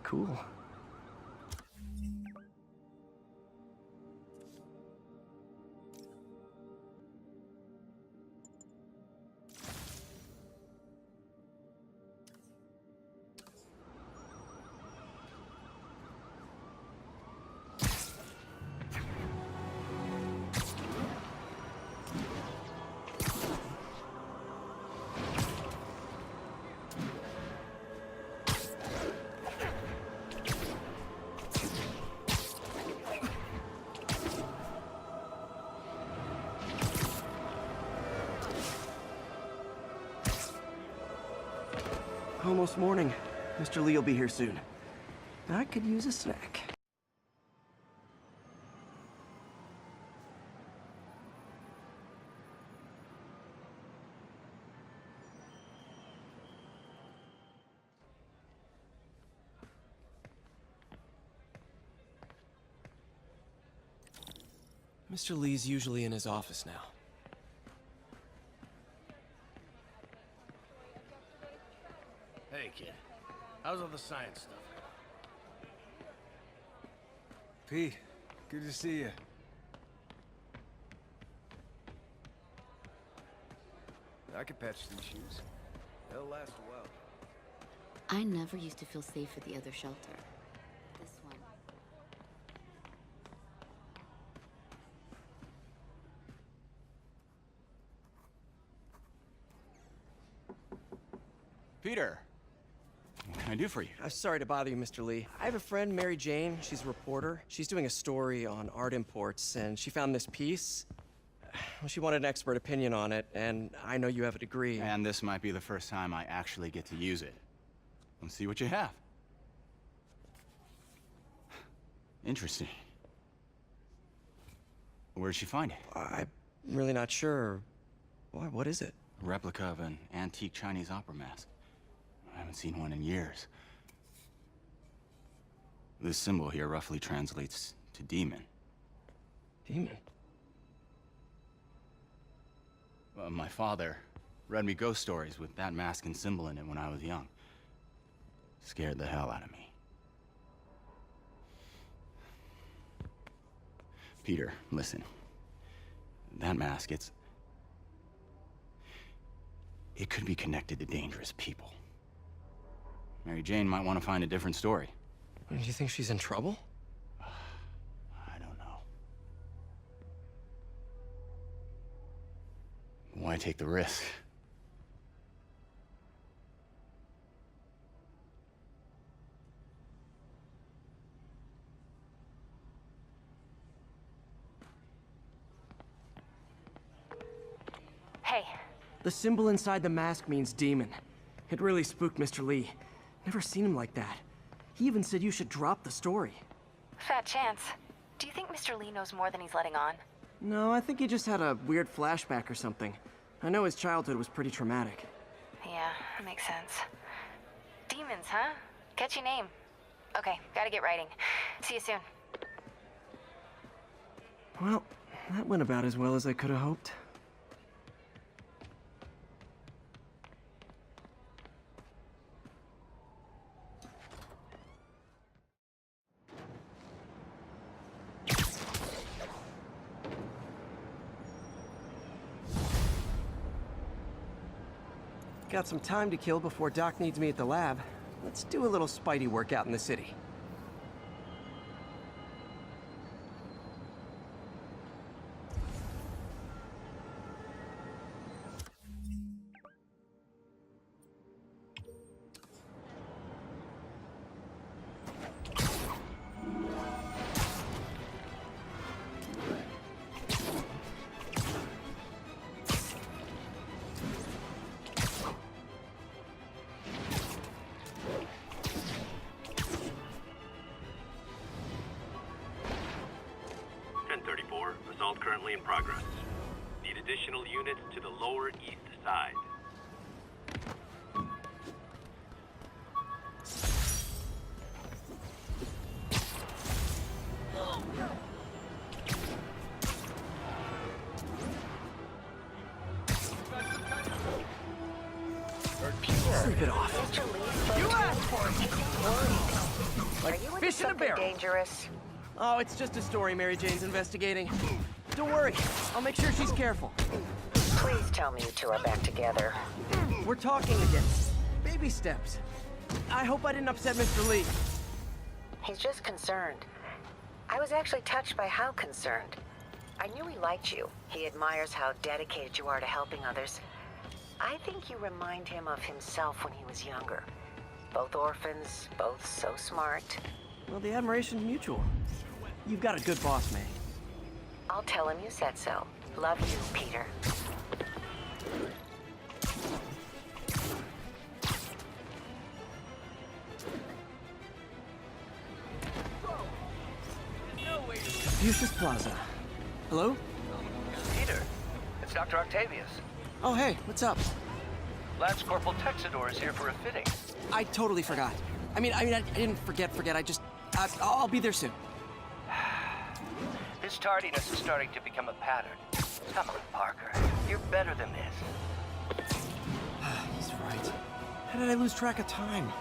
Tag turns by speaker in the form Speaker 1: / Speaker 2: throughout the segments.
Speaker 1: Cool. Almost morning. Mr. Lee will be here soon. I could use a snack. Mr. Lee's usually in his office now.
Speaker 2: Hey, kid. How's all the science stuff?
Speaker 3: Pete, good to see you. I could patch these shoes. They'll last a while.
Speaker 4: I never used to feel safe at the other shelter. This one.
Speaker 5: Peter, what can I do for you?
Speaker 1: Sorry to bother you, Mr. Lee. I have a friend, Mary Jane. She's a reporter. She's doing a story on art imports, and she found this piece. Well, she wanted an expert opinion on it, and I know you have a degree.
Speaker 5: And this might be the first time I actually get to use it. Let's see what you have. Interesting. Where'd she find it?
Speaker 1: I'm really not sure. Why, what is it?
Speaker 5: A replica of an antique Chinese opera mask. I haven't seen one in years. This symbol here roughly translates to demon.
Speaker 1: Demon?
Speaker 5: My father read me ghost stories with that mask and symbol in it when I was young. Scared the hell out of me. Peter, listen. That mask, it could be connected to dangerous people. Mary Jane might want to find a different story.
Speaker 1: Do you think she's in trouble?
Speaker 5: I don't know. Why take the risk?
Speaker 6: Hey.
Speaker 1: The symbol inside the mask means demon. It really spooked Mr. Lee. Never seen him like that. He even said you should drop the story.
Speaker 6: Fat chance. Do you think Mr. Lee knows more than he's letting on?
Speaker 1: No, I think he just had a weird flashback or something. I know his childhood was pretty traumatic.
Speaker 6: Yeah, that makes sense. Demons, huh? Catchy name. Okay, gotta get writing. See you soon.
Speaker 1: Well, that went about as well as I could have hoped. Got some time to kill before Doc needs me at the lab. Let's do a little Spidey workout in the city.
Speaker 7: Assault currently in progress. Need additional units to the lower east side.
Speaker 1: Sleep it off.
Speaker 6: Mr. Lee spoke to us for
Speaker 1: in a
Speaker 8: something
Speaker 1: barrel.
Speaker 8: dangerous?
Speaker 1: Oh, it's just a story Mary Jane's investigating. Don't worry, I'll make sure she's careful.
Speaker 8: Please tell me you two are back together.
Speaker 1: We're talking again. Baby steps. I hope I didn't upset Mr. Lee.
Speaker 8: He's just concerned. I was actually touched by how concerned. I knew he liked you. He admires how dedicated you are to helping others. I think you remind him of himself when he was younger. Both orphans, both so smart.
Speaker 1: Well, the admiration's mutual. You've got a good boss, May.
Speaker 8: I'll tell him you said so. Love you, Peter.
Speaker 1: Fuchsia's Plaza. Hello?
Speaker 9: Peter, it's Dr. Octavius.
Speaker 1: Oh, hey, what's up?
Speaker 9: Lance Corporal Texador is here for a fitting.
Speaker 1: I totally forgot. I didn't forget. I'll be there soon.
Speaker 9: His tardiness is starting to become a pattern. Come on, Parker. You're better than this.
Speaker 1: He's right. How did I lose track of time?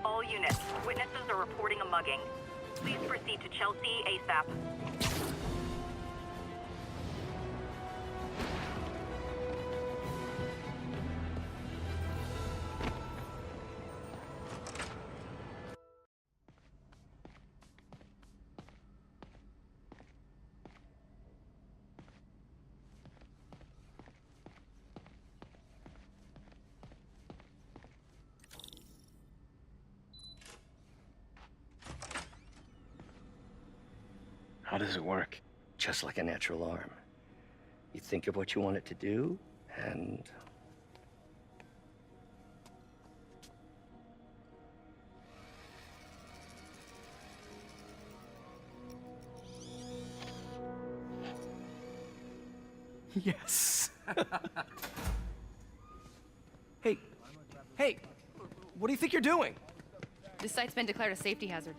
Speaker 10: All units, witnesses are reporting a mugging. Please proceed to Chelsea ASAP.
Speaker 2: How does it work?
Speaker 11: Just like a natural arm. You think of what you want it to do, and...
Speaker 1: Yes. Hey, what do you think you're doing?
Speaker 12: This site's been declared a safety hazard.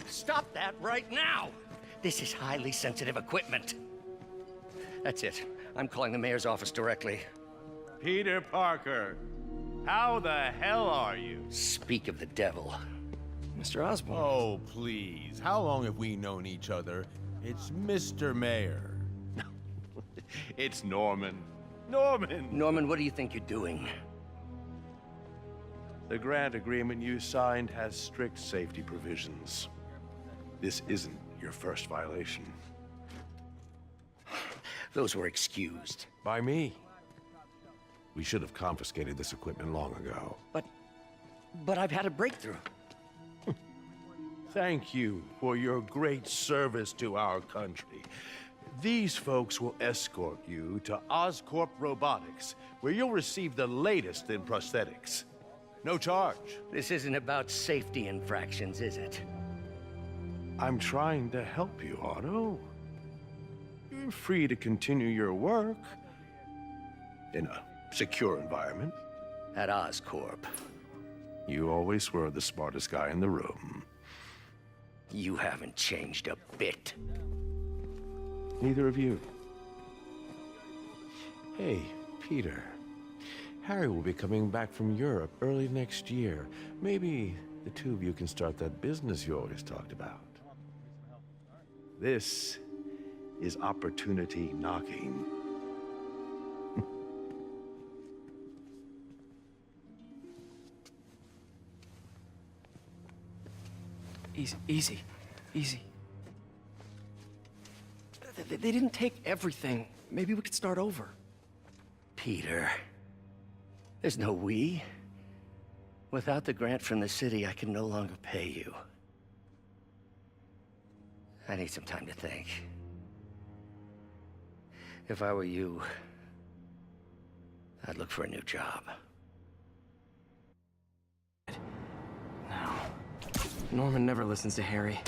Speaker 11: Stop that right now! This is highly sensitive equipment. That's it. I'm calling the mayor's office directly.
Speaker 13: Peter Parker, how the hell are you?
Speaker 11: Speak of the devil.
Speaker 1: Mr. Osborn.
Speaker 13: Oh, please. How long have we known each other? It's Mr. Mayor. It's Norman. Norman!
Speaker 11: Norman, what do you think you're doing?
Speaker 13: The grant agreement you signed has strict safety provisions. This isn't your first violation.
Speaker 11: Those were excused.
Speaker 13: By me. We should have confiscated this equipment long ago.
Speaker 11: But I've had a breakthrough.
Speaker 13: Thank you for your great service to our country. These folks will escort you to Oscorp Robotics, where you'll receive the latest in prosthetics. No charge.
Speaker 11: This isn't about safety infractions, is it?
Speaker 13: I'm trying to help you, Otto. You're free to continue your work in a secure environment.
Speaker 11: At Oscorp.
Speaker 13: You always were the smartest guy in the room.
Speaker 11: You haven't changed a bit.
Speaker 13: Neither of you. Hey, Peter. Harry will be coming back from Europe early next year. Maybe the two of you can start that business you always talked about. This is opportunity knocking.
Speaker 1: Easy. They didn't take everything. Maybe we could start over.
Speaker 11: Peter, there's no we. Without the grant from the city, I can no longer pay you. I need some time to think. If I were you, I'd look for a new job.
Speaker 1: No. Norman never listens to Harry.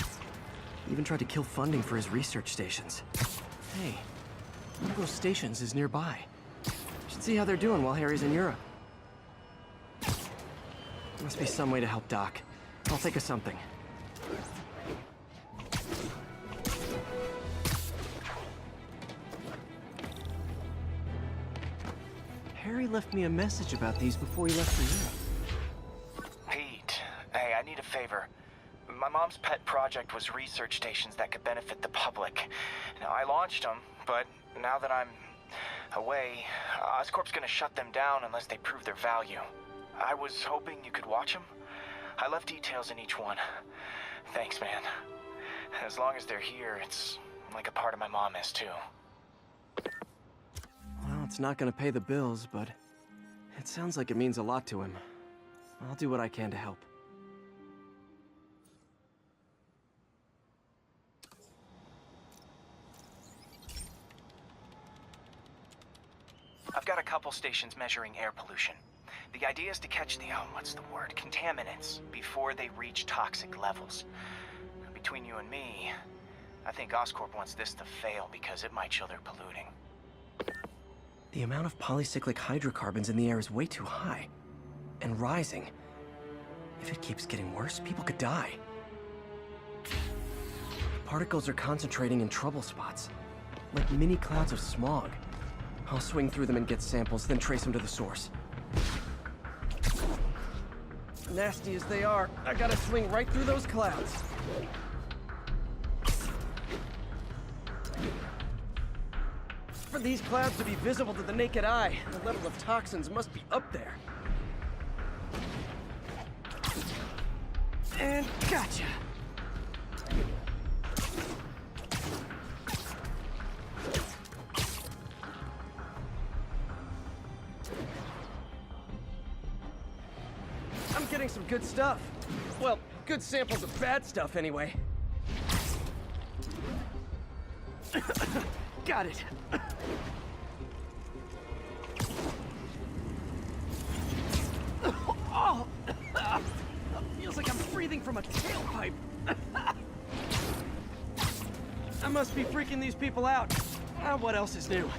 Speaker 1: He even tried to kill funding for his research stations. Hey, one of those stations is nearby. Should see how they're doing while Harry's in Europe. Must be some way to help Doc. I'll think of something. Harry left me a message about these before he left for Europe.
Speaker 14: Pete, hey, I need a favor. My mom's pet project was research stations that could benefit the public. Now, I launched them, but now that I'm away, Oscorp's gonna shut them down unless they prove their value. I was hoping you could watch them. I left details in each one. Thanks, man. As long as they're here, it's like a part of my mom is, too.
Speaker 1: Well, it's not gonna pay the bills, but it sounds like it means a lot to him. I'll do what I can to help.
Speaker 14: I've got a couple stations measuring air pollution. The idea is to catch the, contaminants before they reach toxic levels. Between you and me, I think Oscorp wants this to fail because it might show they're polluting.
Speaker 1: The amount of polycyclic hydrocarbons in the air is way too high. And rising. If it keeps getting worse, people could die. The particles are concentrating in trouble spots. Like mini clouds of smog. I'll swing through them and get samples, then trace them to the source. Nasty as they are, I gotta swing right through those clouds. For these clouds to be visible to the naked eye, the level of toxins must be up there. And gotcha! I'm getting some good stuff. Well, good samples of bad stuff, anyway. Got it. Oh! Feels like I'm breathing from a tailpipe. I must be freaking these people out. What else is new?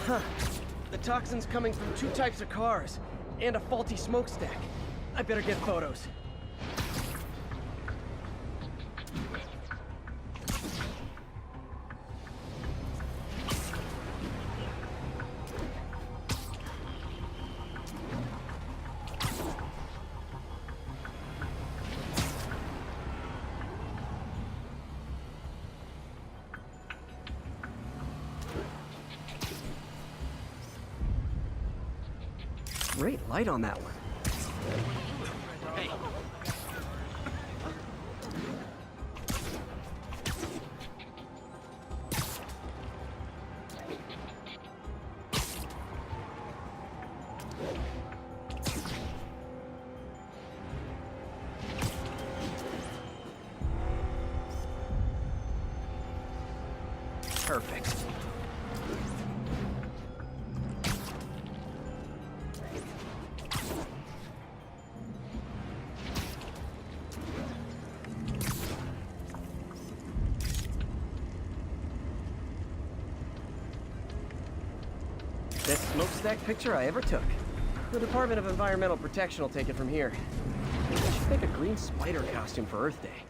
Speaker 1: Huh. The toxin's coming from 2 types of cars. And a faulty smokestack. I better get photos. Great light on that one.
Speaker 11: Hey.
Speaker 1: Perfect. Best smokestack picture I ever took. The Department of Environmental Protection will take it from here. I should make a green spider costume for Earth Day.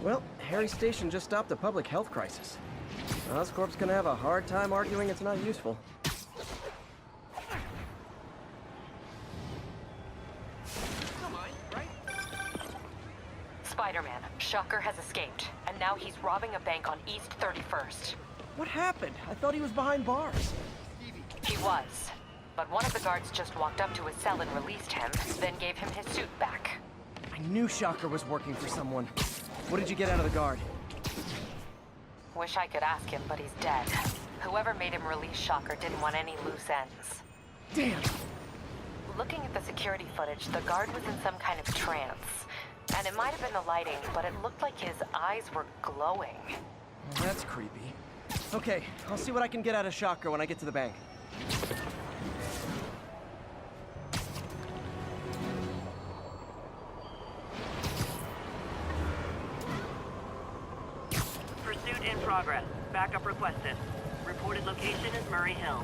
Speaker 1: Well, Harry Station just stopped a public health crisis. Oscorp's gonna have a hard time arguing it's not useful.
Speaker 10: Spider-Man, Shocker has escaped, and now he's robbing a bank on East 31st.
Speaker 1: What happened? I thought he was behind bars.
Speaker 10: He was, but one of the guards just walked up to his cell and released him, then gave him his suit back.
Speaker 1: I knew Shocker was working for someone. What did you get out of the guard?
Speaker 8: Wish I could ask him, but he's dead. Whoever made him release Shocker didn't want any loose ends.
Speaker 1: Damn!
Speaker 8: Looking at the security footage, the guard was in some kind of trance. And it might have been the lighting, but it looked like his eyes were glowing.
Speaker 1: Well, that's creepy. Okay, I'll see what I can get out of Shocker when I get to the bank.
Speaker 10: Pursuit in progress. Backup requested. Reported location is Murray Hill.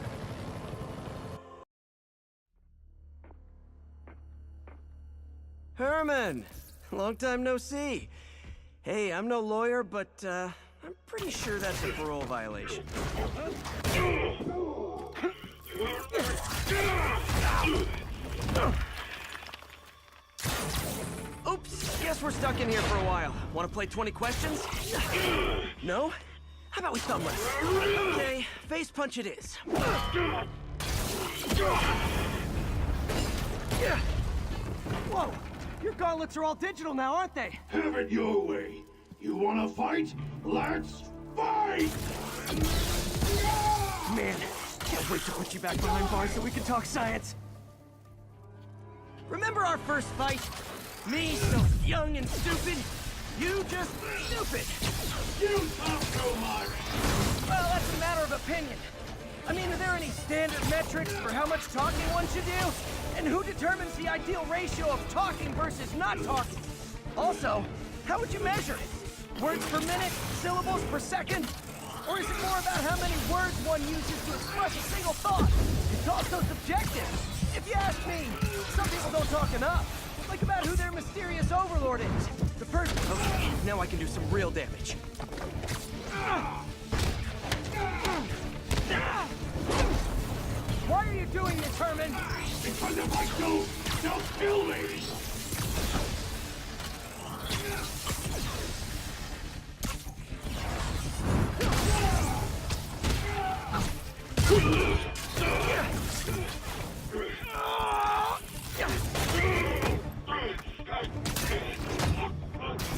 Speaker 1: Herman! Long time no see. Hey, I'm no lawyer, but, I'm pretty sure that's a parole violation. Oops, guess we're stuck in here for a while. Want to play 20 questions? No? How about we thumb wrestle? Okay, face punch it is. Whoa! Your gauntlets are all digital now, aren't they?
Speaker 15: Have it your way. You wanna fight? Let's fight!
Speaker 1: Man, can't wait to put you back behind bars so we can talk science. Remember our first fight? Me, so young and stupid. You just stupid.
Speaker 15: You talk too much.
Speaker 1: Well, that's a matter of opinion. I mean, are there any standard metrics for how much talking one should do? And who determines the ideal ratio of talking versus not talking? Also, how would you measure it? Words per minute? Syllables per second? Or is it more about how many words one uses to express a single thought? It's also subjective. If you ask me, some people don't talk enough. Like about who their mysterious overlord is. The person... Okay, now I can do some real damage. Why are you doing this, Herman?
Speaker 15: Because if I don't, they'll kill me!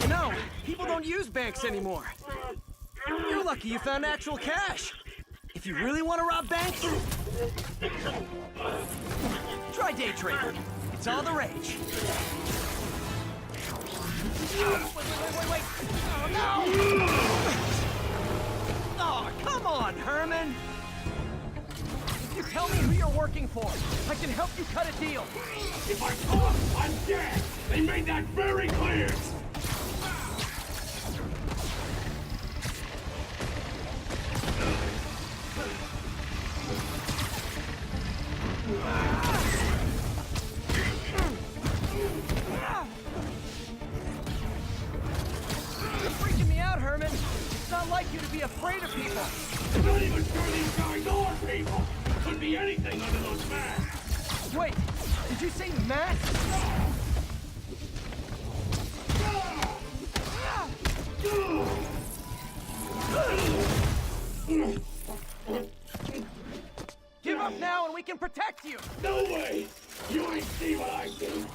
Speaker 1: You know, people don't use banks anymore. You're lucky you found actual cash. If you really want to rob banks, try day trading. It's all the rage. Wait. Oh, no! Oh, come on, Herman! If you tell me who you're working for, I can help you cut a deal.
Speaker 15: If I talk, I'm dead! They made that very clear!
Speaker 1: You're freaking me out, Herman. It's not like you to be afraid of people.
Speaker 15: I'm not even sure these guys are people! Could be anything under those masks!
Speaker 1: Wait, did you say masks? Give up now and we can protect you!
Speaker 15: No way! You ain't see what I do!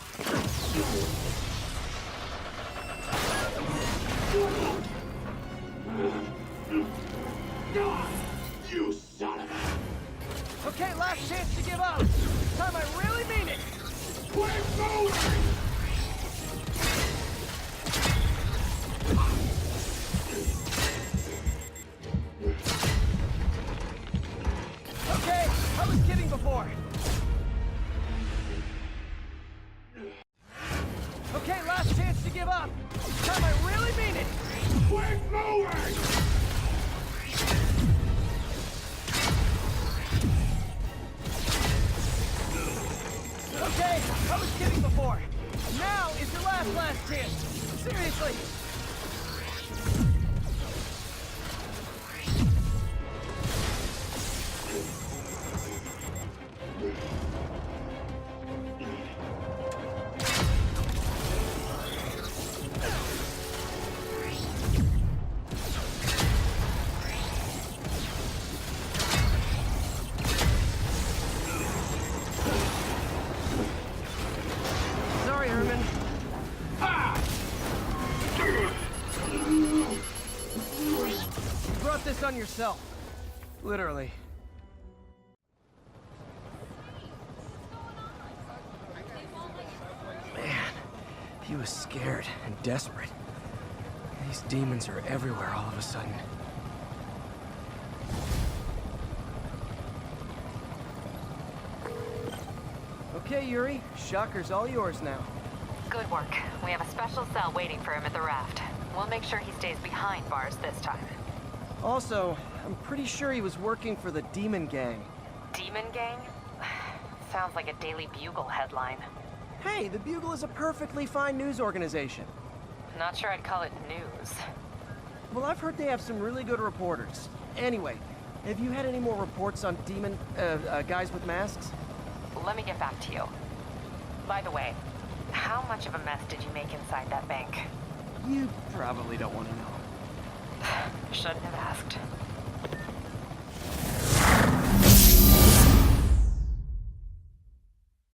Speaker 15: You son of a...
Speaker 1: Okay, last chance to give up. This time I really mean it.
Speaker 15: We're moving!
Speaker 1: Okay, I was kidding before. Okay, last chance to give up. This time I really mean it.
Speaker 15: We're moving!
Speaker 1: Okay, I was kidding before. Now is your last chance. Seriously. Sorry, Herman.
Speaker 15: Ah!
Speaker 1: Focus on yourself. Literally. Man, he was scared and desperate. These demons are everywhere all of a sudden. Okay, Yuri. Shocker's all yours now.
Speaker 6: Good work. We have a special cell waiting for him at the raft. We'll make sure he stays behind bars this time.
Speaker 1: Also, I'm pretty sure he was working for the Demon Gang.
Speaker 6: Demon Gang? Sounds like a Daily Bugle headline.
Speaker 1: Hey, the Bugle is a perfectly fine news organization.
Speaker 6: Not sure I'd call it news.
Speaker 1: Well, I've heard they have some really good reporters. Anyway, have you had any more reports on demon, guys with masks?
Speaker 6: Let me get back to you. By the way, how much of a mess did you make inside that bank?
Speaker 1: You probably don't want to know.
Speaker 6: Shouldn't have asked.